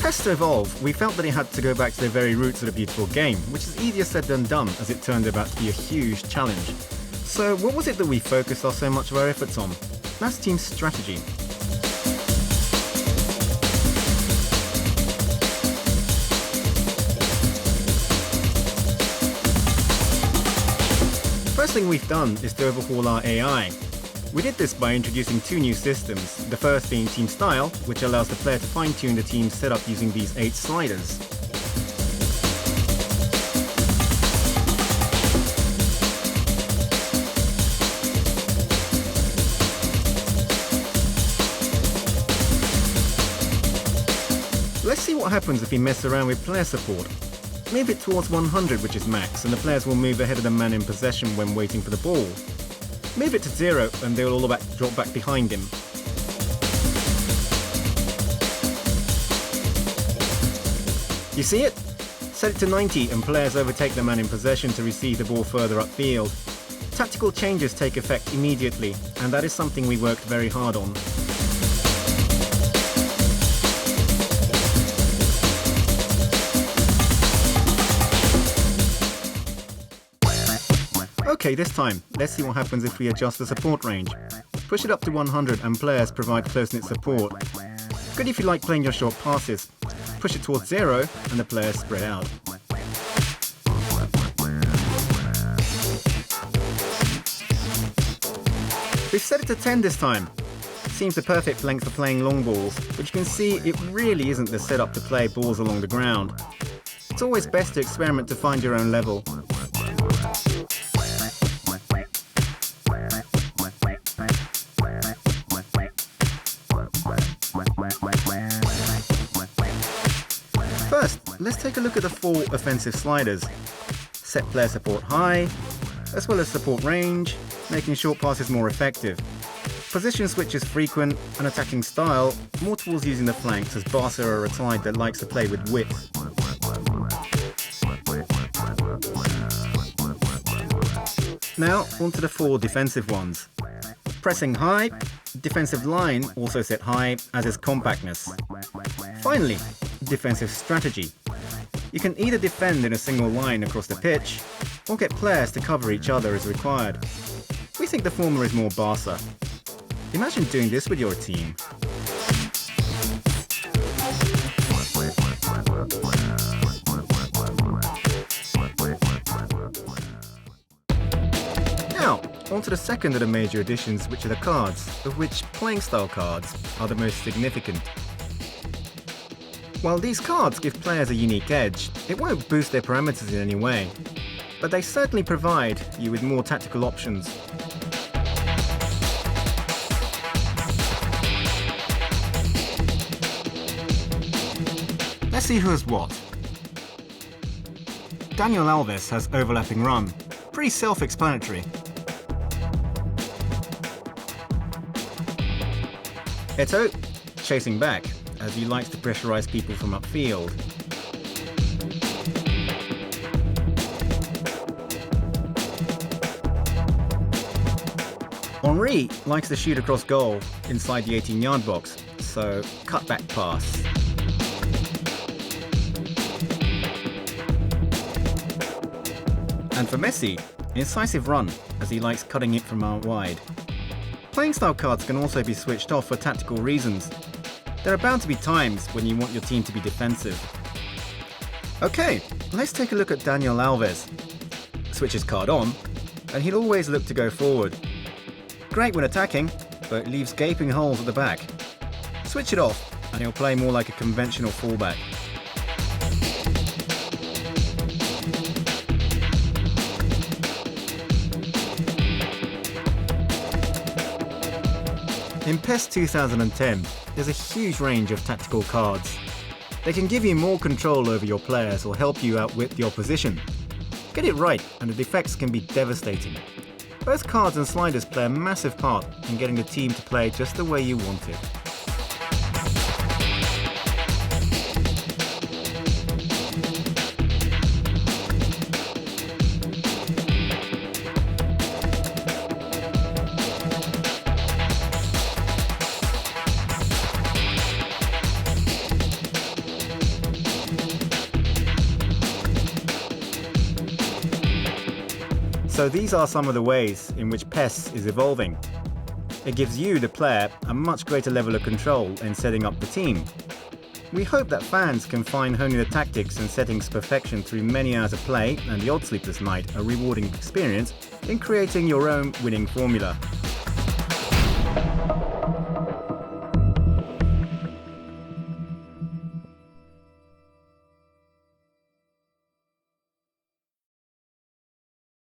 PES to evolve, we felt that it had to go back to the very roots of the beautiful game, which is easier said than done as it turned out to be a huge challenge. So what was it that we focused so much of our efforts on? That's team strategy. First thing we've done is to overhaul our AI. We did this by introducing 2 new systems, the first being Team Style, which allows the player to fine-tune the team setup using these 8 sliders. Let's see what happens if we mess around with player support. Move it towards 100, which is max, and the players will move ahead of the man in possession when waiting for the ball. Move it to 0 and they will all drop back behind him. You see it? Set it to 90 and players overtake the man in possession to receive the ball further upfield. Tactical changes take effect immediately, and that is something we worked very hard on. Okay, this time, let's see what happens if we adjust the support range. Push it up to 100 and players provide close-knit support. Good if you like playing your short passes. Push it towards 0 and the players spread out. We've set it to 10 this time. Seems the perfect length for playing long balls, but you can see it really isn't the setup to play balls along the ground. It's always best to experiment to find your own level. First, let's take a look at the 4 offensive sliders. Set player support high, as well as support range, making short passes more effective. Position switches frequent, and attacking style more towards using the flanks, as Barca are a side that likes to play with width. Now, onto the 4 defensive ones. Pressing high, defensive line also set high, as is compactness. Finally, defensive strategy. You can either defend in a single line across the pitch, or get players to cover each other as required. We think the former is more Barca. Imagine doing this with your team. Now, on to the second of the major additions, which are the cards, of which playing style cards are the most significant. While these cards give players a unique edge, it won't boost their parameters in any way, but they certainly provide you with more tactical options. Let's see who has what. Daniel Alves has overlapping run. Pretty self-explanatory. Eto'o, chasing back, as he likes to pressurize people from upfield. Henry likes to shoot across goal inside the 18-yard box, so cut-back pass. And for Messi, incisive run, as he likes cutting it from out wide. Playing style cards can also be switched off for tactical reasons. There are bound to be times when you want your team to be defensive. Okay, let's take a look at Daniel Alves. Switch his card on, and he'll always look to go forward. Great when attacking, but leaves gaping holes at the back. Switch it off, and he'll play more like a conventional fullback. In PES 2010, there's a huge range of tactical cards. They can give you more control over your players or help you outwit the opposition. Get it right and the effects can be devastating. Both cards and sliders play a massive part in getting the team to play just the way you want it. So these are some of the ways in which PES is evolving. It gives you, the player, a much greater level of control in setting up the team. We hope that fans can find honing the tactics and settings to perfection through many hours of play and the odd sleepless night a rewarding experience in creating your own winning formula.